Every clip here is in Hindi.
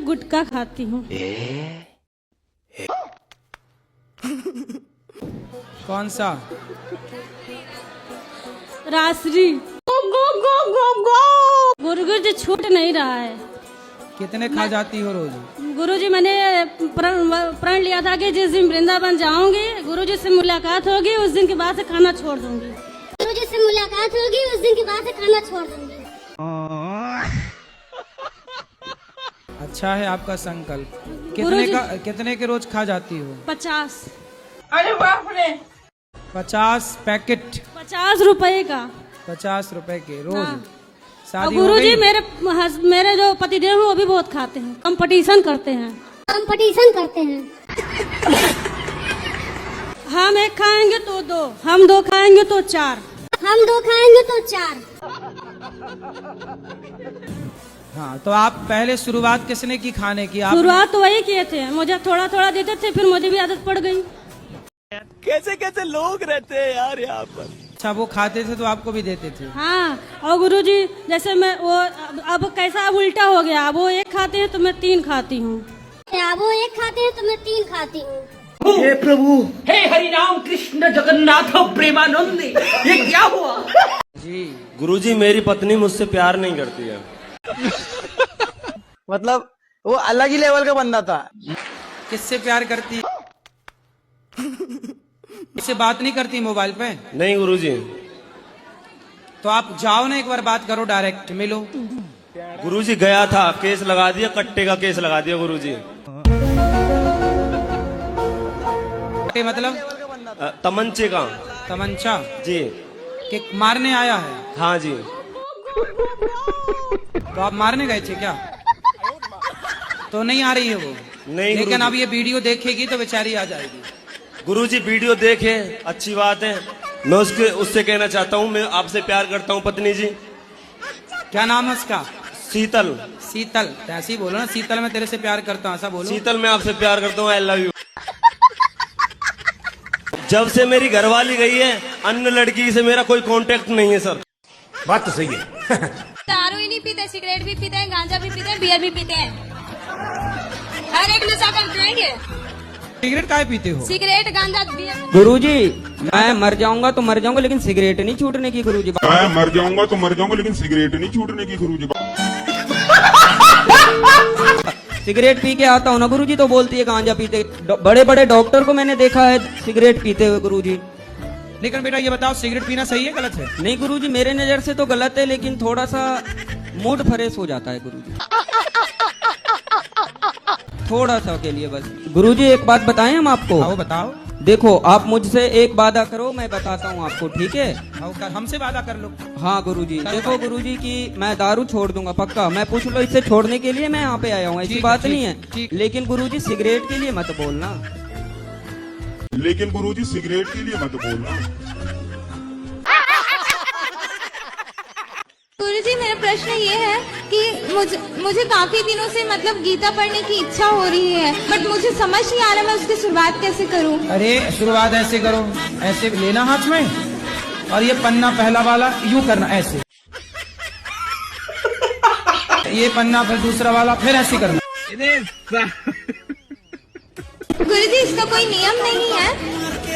गुटखा खाती हूँ। कौन सा? रासरी। गुरुजी छूट नहीं रहा है। कितने खा जाती हो रोज? गुरुजी मैंने प्रण लिया था कि जिस दिन वृंदावन जाऊंगी, गुरुजी से मुलाकात होगी, उस दिन के बाद से खाना छोड़ दूंगी। गुरुजी से मुलाकात होगी, उस दिन के बाद से खाना छोड़ दूंगी। अच्छा है आपका संकल्प। कितने के रोज खा जाती हो? 50। अरे बाप रे। 50 पैकेट? 50 रुपए का। 50 रुपए के रोज? हाँ। और शादी गुरुजी हो गई? मेरे जो पतिदेव हैं वो भी बहुत खाते हैं, कंपटीशन करते हैं। हम एक खाएंगे तो 2, हम 2 खाएंगे तो 4, हम 2 खाएंगे तो 4। हाँ, तो आप पहले शुरुआत किसने की खाने की? आप शुरुआत तो वही किए थे, मुझे थोड़ा थोड़ा देते थे, फिर मुझे भी आदत पड़ गई। कैसे कैसे लोग रहते हैं यार यहाँ पर। अच्छा, वो खाते थे तो आपको भी देते थे? हाँ, और गुरुजी जैसे मैं वो अब कैसा अब उल्टा हो गया, वो 1 खाते हैं तो मैं 3 खाती हूँ। वो 1 खाते हैं तो मैं 3 खाती हूँ। हे प्रभु, हे हरि राम कृष्ण जगन्नाथ प्रेमानंद, ये क्या हुआ? जी गुरुजी, मेरी पत्नी मुझसे प्यार नहीं करती है। मतलब वो अलग ही लेवल का बंदा था। किससे प्यार करती? इससे बात नहीं करती मोबाइल पे? नहीं गुरुजी। तो आप जाओ ना, एक बार बात करो, डायरेक्ट मिलो। गुरुजी गया था, केस लगा दिया, कट्टे का केस लगा दिया गुरुजी। कट्टे मतलब? तमंचे का। तमंचा? जी। कि मारने आया है? हाँ जी। तो आप मारने गए थे क्या? तो नहीं आ रही है वो? नहीं लेकिन गुरुजी। अब ये वीडियो देखेगी तो बेचारी आ जाएगी। गुरुजी वीडियो देखे, अच्छी बात है। मैं उससे कहना चाहता हूँ, मैं आपसे प्यार करता हूँ पत्नी जी। क्या नाम है उसका? शीतल। शीतल? ऐसे ही बोलो ना, शीतल मैं तेरे से प्यार करता हूँ, ऐसा बोलो। शीतल, मैं आपसे प्यार करता हूँ, आई लव यू। जब से मेरी घरवाली गई है, अन्य लड़की से मेरा कोई कांटेक्ट नहीं है सर। बात तो सही है। दारू ही नहीं पीते, सिगरेट भी पीते हैं, गांजा भी पीते हैं, बियर भी पीते हैं, हर एक नशा करते हैं ये। सिगरेट काहे पीते हो? सिगरेट, गांजा, बियर। गुरुजी, मैं मर जाऊंगा तो मर जाऊंगा, लेकिन सिगरेट नहीं छूटने की गुरुजी। मैं मर जाऊंगा तो मर जाऊंगा, लेकिन सिगरेट नहीं छूटने की गुरुजी। सिगरेट पी के आता हूँ ना गुरुजी तो बोलती है गांजा पीते। बड़े बड़े डॉक्टर को मैंने देखा है सिगरेट पीते हुए गुरुजी। लेकिन बेटा ये बताओ, सिगरेट पीना सही है गलत है? नहीं गुरुजी, मेरे नजर से तो गलत है, लेकिन थोड़ा सा मूड फ्रेश हो जाता है गुरुजी, थोड़ा सा के लिए बस। गुरुजी एक बात बताएं हम आपको? आओ बताओ। देखो, आप मुझसे एक वादा करो, मैं बताता हूँ आपको, ठीक है? आओ हमसे वादा कर लो। हाँ गुरुजी। देखो गुरुजी की मैं दारू छोड़ दूंगा पक्का। मैं पूछ लो इससे छोड़ने के लिए मैं यहाँ पे आया हूँ, ऐसी बात नहीं है। लेकिन गुरुजी सिगरेट के लिए मत बोलना। लेकिन गुरुजी सिगरेट के लिए मत बोलना। गुरुजी, मेरा प्रश्न ये है कि मुझे काफी दिनों से मतलब गीता पढ़ने की इच्छा हो रही है, बट मुझे समझ नहीं आ रहा मैं उसकी शुरुआत कैसे करूं। अरे शुरुआत ऐसे करो, ऐसे लेना हाथ में, और ये पन्ना पहला वाला यूं करना, ऐसे ये पन्ना, फिर दूसरा वाला, फिर ऐसे करना। गुरुजी, इसका कोई नियम नहीं है?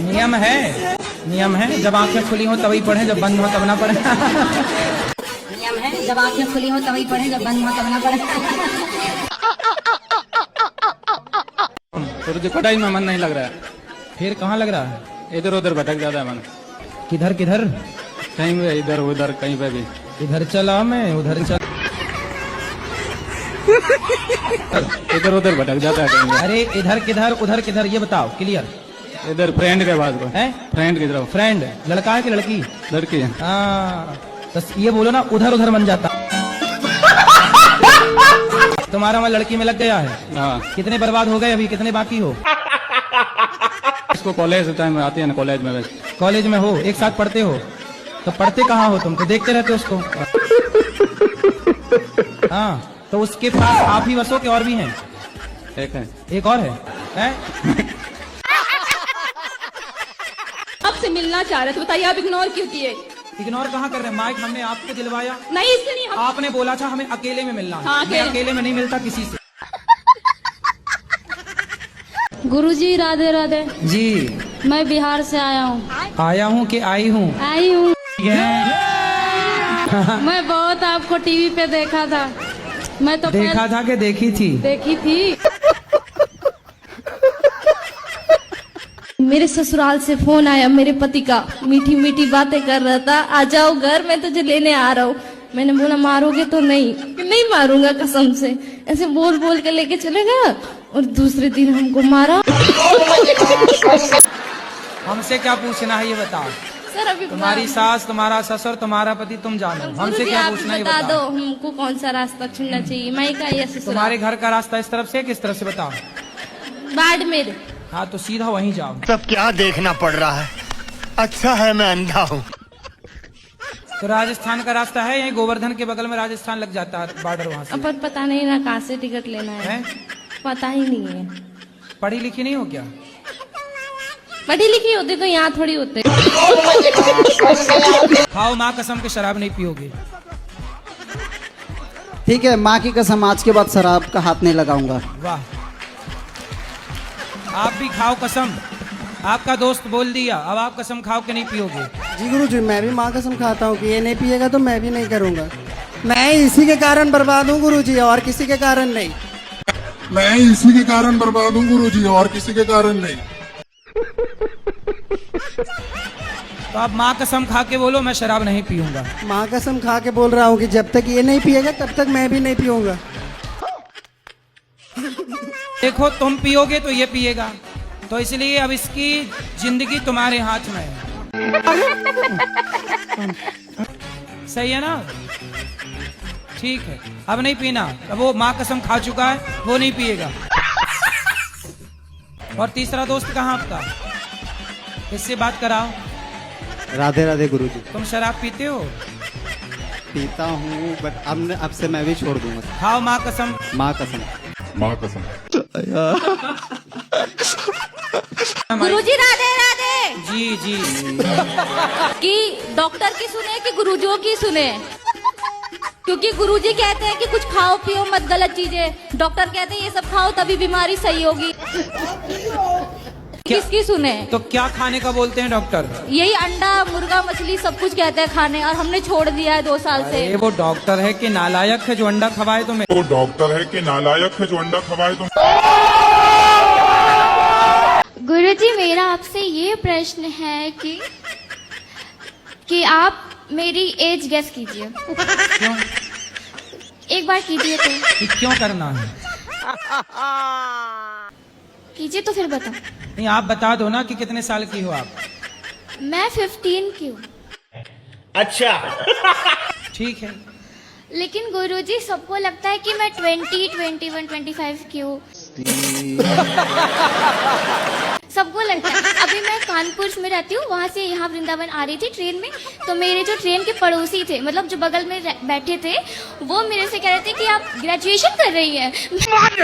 नियम है, नियम है। जब आंखें खुली हो तभी पढ़े, जब बंद हो तब ना पढ़े। नियम है, जब आंखें खुली हो तभी पढ़े, जब बंद हो तब ना पढ़े। तो तुझे पढ़ाई में मन नहीं लग रहा है? फिर कहाँ लग रहा है? इधर उधर भटक जाता है मन। किधर किधर? कहीं पे इधर उधर, कहीं पे भी। इधर चला मैं, उधर चला। इधर उधर भटक जाता है कहीं। अरे इधर किधर उधर किधर, ये बताओ क्लियर। इधर फ्रेंड के पास है? फ्रेंड की तरफ। फ्रेंड लड़का है कि लड़की? लड़की है। हाँ, बस ये बोलो ना, उधर उधर बन जाता। तुम्हारा मन लड़की में लग गया है? हाँ। कितने बर्बाद हो गए, अभी कितने बाकी हो? इसको कॉलेज टाइम में आती है ना, कॉलेज में। कॉलेज में हो, एक साथ पढ़ते हो? तो पढ़ते कहाँ हो तुम? तो देखते रहते हो उसको। हाँ, तो उसके पास आप ही बसो के और भी हैं? एक है। एक और है? आपसे मिलना चाह रहे थे, बताइए आप इग्नोर क्यों किए? इग्नोर कहाँ कर रहे हैं? माइक हमने आपको दिलवाया। नहीं, इससे नहीं। आपने बोला था हमें अकेले में मिलना है। हाँ, मैं अकेले में नहीं मिलता किसी से। गुरुजी राधे राधे। जी। मैं बिहार से आया हूँ। आया हूँ कि आई हूँ? आई हूँ। मैं बहुत आपको टीवी पे देखा था। मैं तो देखा था कि देखी थी? देखी थी। मेरे ससुराल से फोन आया मेरे पति का, मीठी मीठी बातें कर रहा था, आ जाओ घर, मैं तुझे लेने आ रहा हूँ। मैंने बोला मारोगे तो नहीं? कि नहीं मारूंगा कसम से। ऐसे बोल बोल के लेके चले गया और दूसरे दिन हमको मारा। हमसे क्या पूछना है ये बताओ। सर अभी तुम्हारी सास, तुम्हारा ससुर, तुम्हारा पति, तुम जानो। हमसे क्या पूछना है ये बता दो बताओ। हमको कौन सा रास्ता चुनना चाहिए, मैं का या ससुराल? तुम्हारे घर का रास्ता इस तरफ से किस तरफ से बताओ? बाड़मेर। हाँ तो सीधा वहीं जाओ। सब क्या देखना पड़ रहा है, अच्छा है मैं अंधा हूँ। तो राजस्थान का रास्ता है, यही गोवर्धन के बगल में राजस्थान लग जाता है, बॉर्डर वहाँ से। अपन पता नहीं ना कहाँ से टिकट लेना है, पता ही नहीं है। पढ़ी लिखी नहीं हो क्या? पढ़ी लिखी होती तो यहाँ थोड़ी होते। खाओ माँ कसम के शराब नहीं पियोगे। ठीक है, माँ की कसम आज के बाद शराब का हाथ नहीं लगाऊंगा। वाह, आप भी खाओ कसम। आपका दोस्त बोल दिया, अब आप कसम खाओ कि नहीं पियोगे। जी गुरुजी, मैं भी माँ कसम खाता हूँ कि ये नहीं पिएगा तो मैं भी नहीं करूँगा। मैं इसी के कारण बर्बाद हूँ गुरुजी, और किसी के कारण नहीं। मैं इसी के कारण बर्बाद हूँ गुरुजी, और किसी के कारण नहीं। तो आप माँ कसम खा के बोलो मैं शराब नहीं पीऊंगा। माँ कसम खा के बोल रहा हूँ कि जब तक ये नहीं पिएगा तब तक मैं भी नहीं पीऊंगा। देखो तुम पियोगे तो ये पिएगा, तो इसलिए अब इसकी जिंदगी तुम्हारे हाथ में है। सही है ना? ठीक है, अब नहीं पीना। अब वो माँ कसम खा चुका है, वो नहीं पिएगा। और तीसरा दोस्त कहाँ आपका? इससे बात कराओ। राधे राधे गुरुजी। तुम शराब पीते हो? पीता हूँ, बट अब से मैं भी छोड़ दूंगा। खाओ माँ कसम। माँ कसम। माँ कसम। गुरुजी राधे राधे। जी जी। कि डॉक्टर की सुने कि गुरुजियों की सुने? क्योंकि गुरुजी कहते हैं कि कुछ खाओ पियो मत, गलत चीजें। डॉक्टर कहते हैं ये सब खाओ तभी बीमारी सही होगी। किसकी सुने? तो क्या खाने का बोलते हैं डॉक्टर? यही अंडा मुर्गा मछली सब कुछ कहते हैं खाने, और हमने छोड़ दिया है 2 साल से। वो डॉक्टर है कि नालायक है जो अंडा खवाए तुम्हें? वो डॉक्टर है कि नालायक है जो अंडा खवाए तुम? गुरुजी मेरा आपसे ये प्रश्न है कि आप मेरी एज गेस कीजिए। क्यों? एक बार कीजिए तो। ये क्यों करना है? कीजिए तो फिर बताओ। नहीं, आप बता दो ना कि कितने साल की हो आप। मैं 15 की हूँ। अच्छा। ठीक है। लेकिन गुरुजी सबको लगता है कि मैं 20, 21, 25 की हूँ। सबको लगता है। अभी मैं कानपुर में रहती हूँ, वहाँ से यहाँ वृंदावन आ रही थी ट्रेन में, तो मेरे जो ट्रेन के पड़ोसी थे, मतलब जो बगल में बैठे थे, वो मेरे से कह रहे थे कि आप ग्रेजुएशन कर रही हैं।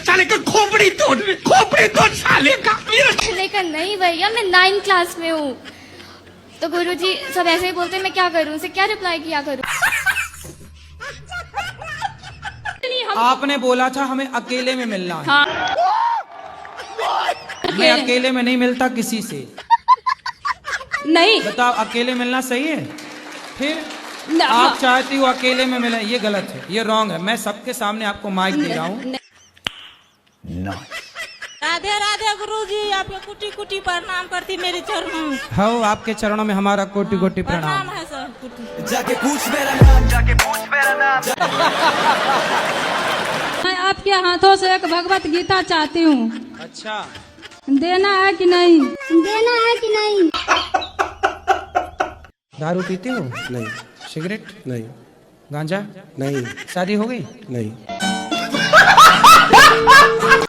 साले का खोपड़ी तोड़ साले का। लेकिन नहीं भैया, मैं 9th क्लास में हूँ। तो गुरुजी सब ऐसे ही बोलते हैं, मैं क्या करूँ, उनसे क्या रिप्लाई किया करूँ? आपने बोला था हमें अकेले में मिलना है। हाँ। मैं अकेले में नहीं मिलता किसी से। नहीं बताओ, अकेले मिलना सही है? फिर आप चाहती हो अकेले में मिले, ये गलत है, ये रॉन्ग है। मैं सबके सामने आपको माइक दे रहा हूँ। राधे राधे गुरुजी, आपके कुटी कुटी प्रणाम करती मेरे चरणों। हाँ, आपके चरणों में हमारा कोटि कोटि प्रणाम। है सर कुटी। जाके पूछ मेरा नाम, जाके पूछ मेरा नाम। मैं आपके हाथों से एक भगवत गीता चाहती हूँ। अच्छा, देना है कि नहीं? देना है कि नहीं? दारू पीते हो? नहीं। सिगरेट? नहीं। गांजा? नहीं। शादी हो गई? नहीं।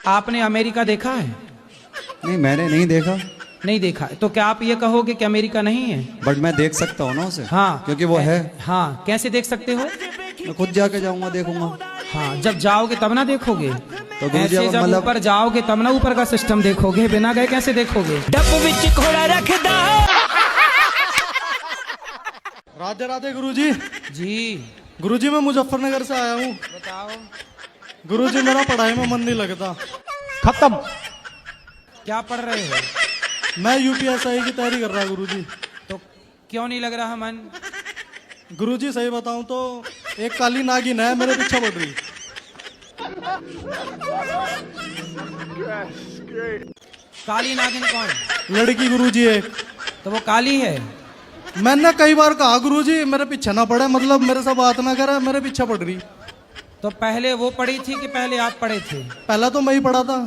आपने अमेरिका देखा है? नहीं, मैंने नहीं देखा। नहीं देखा, तो क्या आप ये कहोगे कि अमेरिका नहीं है? बट मैं देख सकता हूँ ना उसे। हाँ, क्योंकि वो है। हाँ, कैसे देख सकते हो? मैं खुद जाके जाऊंगा, देखूंगा। हाँ, जब जाओगे तब ना देखोगे। तो गुरुजी, ऐसे अब जब मतलब- ऊपर जाओगे तब ना ऊपर का सिस्टम देखोगे, बिना गए कैसे देखोगे? राधे राधे गुरुजी। जी। गुरुजी, मैं मुजफ्फरनगर से आया हूँ। बताओ। गुरुजी, मेरा पढ़ाई में मन नहीं लगता। खत्म। क्या पढ़ रहे हो? मैं यूपीएसआई की तैयारी कर रहा गुरुजी। तो क्यों नहीं लग रहा मन? गुरुजी सही बताऊं तो एक काली नागिन है मेरे पीछे पड़ रही। काली नागिन कौन? लड़की गुरुजी एक। तो वो काली है? मैंने कई बार कहा गुरुजी मेरे पीछे ना पड़े, मतलब मेरे से बात ना करे, मेरे पीछे पड़ रही। तो पहले वो पढ़ी थी कि पहले आप पढ़े थे? पहला तो मैं ही पढ़ा था।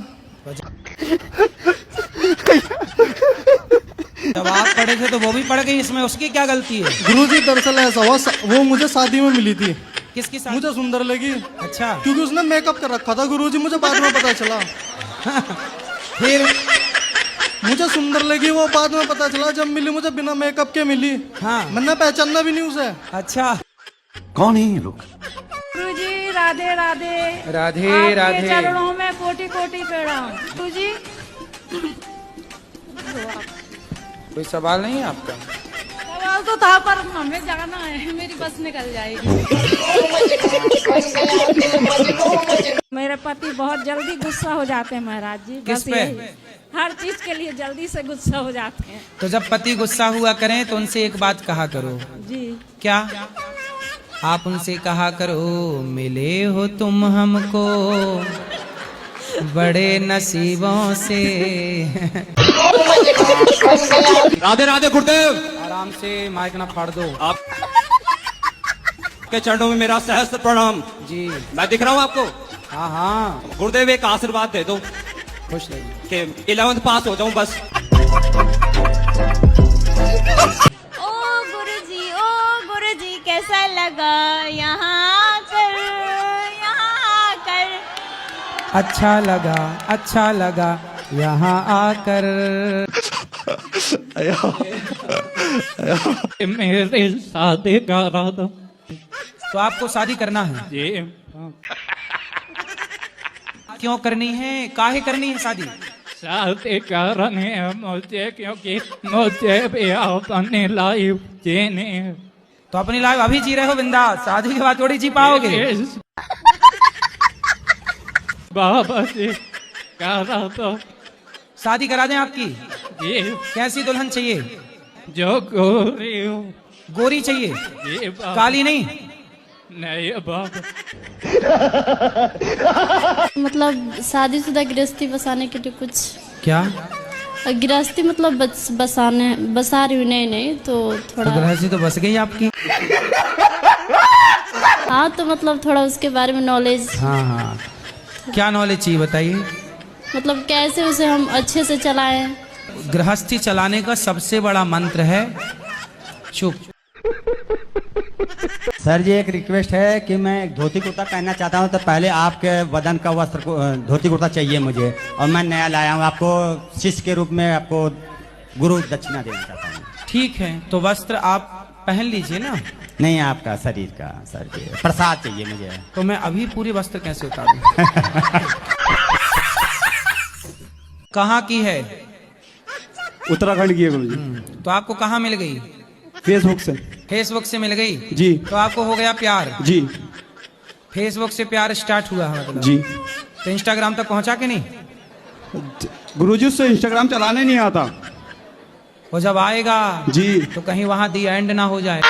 जब आप पढ़े थे तो वो भी पढ़ गई, इसमें उसकी क्या गलती है? गुरुजी दरअसल ऐसा हुआ, वो मुझे शादी में मिली थी। किसकी शादी? मुझे सुंदर लगी। अच्छा। क्योंकि उसने मेकअप कर रखा था गुरुजी, मुझे बाद में पता चला। फिर मुझे सुंदर लगी, वो बाद में पता चला जब मिली मुझे बिना मेकअप के मिली। हाँ। मैंने पहचानना भी नहीं उसे। अच्छा। कौन है ये लोग? गुरुजी राधे राधे। राधे आपके राधे। चरणों में कोटि कोटि प्रणाम। गुरुजी कोई सवाल नहीं है आपका? सवाल तो था पर हमें जाना है, मेरी बस निकल जाएगी। मेरे पति बहुत जल्दी गुस्सा हो जाते हैं महाराज जी। किस बस पे? यही, हर चीज के लिए जल्दी से गुस्सा हो जाते हैं। तो जब पति गुस्सा हुआ करें तो उनसे एक बात कहा करो। जी। क्या? आप उनसे कहा करो, मिले हो तुम हमको बड़े नसीबों से। राधे राधे गुरुदेव। आराम से, माइक ना फाड़ दो। आप के चरणों में मेरा सहस्त्र प्रणाम। जी। मैं दिख रहा हूँ आपको? हाँ हाँ। गुरुदेव एक आशीर्वाद दे दो खुश रहिए कि 11th पास हो जाऊं बस। ओ गुरुजी कैसा लगा यहाँ आकर, यहाँ आकर। अच्छा लगा यहाँ आकर। मेरे शादी करा दो। तो आपको शादी करना है? जी। क्यों करनी है? काहे करनी है शादी? शादी करनी है मुझे, क्योंकि मुझे भी अपनी लाइफ जीनी है। तो अपनी लाइफ अभी जी रहे हो बिंदास, शादी के बाद थोड़ी जी पाओगे। बाबा जी करा दो। शादी करा दें आपकी? जी। कैसी दुल्हन चाहिए? जो गोरी हो। गोरी चाहिए? जी बाबा। काली नहीं? नहीं बाबा। मतलब शादीशुदा गृहस्थी बसाने के लिए कुछ। क्या? गृहस्थी मतलब बसा रही हूँ। नहीं तो थोड़ा गृहस्थी तो बस गई आपकी। हाँ तो मतलब थोड़ा उसके बारे में नॉलेज। हाँ। क्या नॉलेज चाहिए बताइए? मतलब कैसे उसे हम अच्छे से चलाएं। गृहस्थी चलाने का सबसे बड़ा मंत्र है चुप। सर जी एक रिक्वेस्ट है कि मैं धोती कुर्ता पहनना चाहता हूं, तो पहले आपके बदन का वस्त्र को धोती कुर्ता चाहिए मुझे, और मैं नया लाया हूं, आपको शिष्य के रूप में आपको गुरु दक्षिणा देना चाहता हूं। ठीक है, तो वस्त्र आप पहन लीजिए ना। नहीं आपका शरीर का सर जी, प्रसाद चाहिए मुझे। तो मैं अभी पूरे वस्त्र कैसे उतारूं? कहाँ की है? उत्तराखंड की है गुरुजी। तो आपको कहाँ मिल गई? फेसबुक से। फेसबुक से मिल गई? जी। तो आपको हो गया प्यार? जी। फेसबुक से प्यार स्टार्ट हुआ है मतलब? जी। तो इंस्टाग्राम तक पहुंचा के नहीं? गुरुजी उससे इंस्टाग्राम चलाने नहीं आता। वो जब आएगा जी तो कहीं वहां दी एंड ना हो जाए।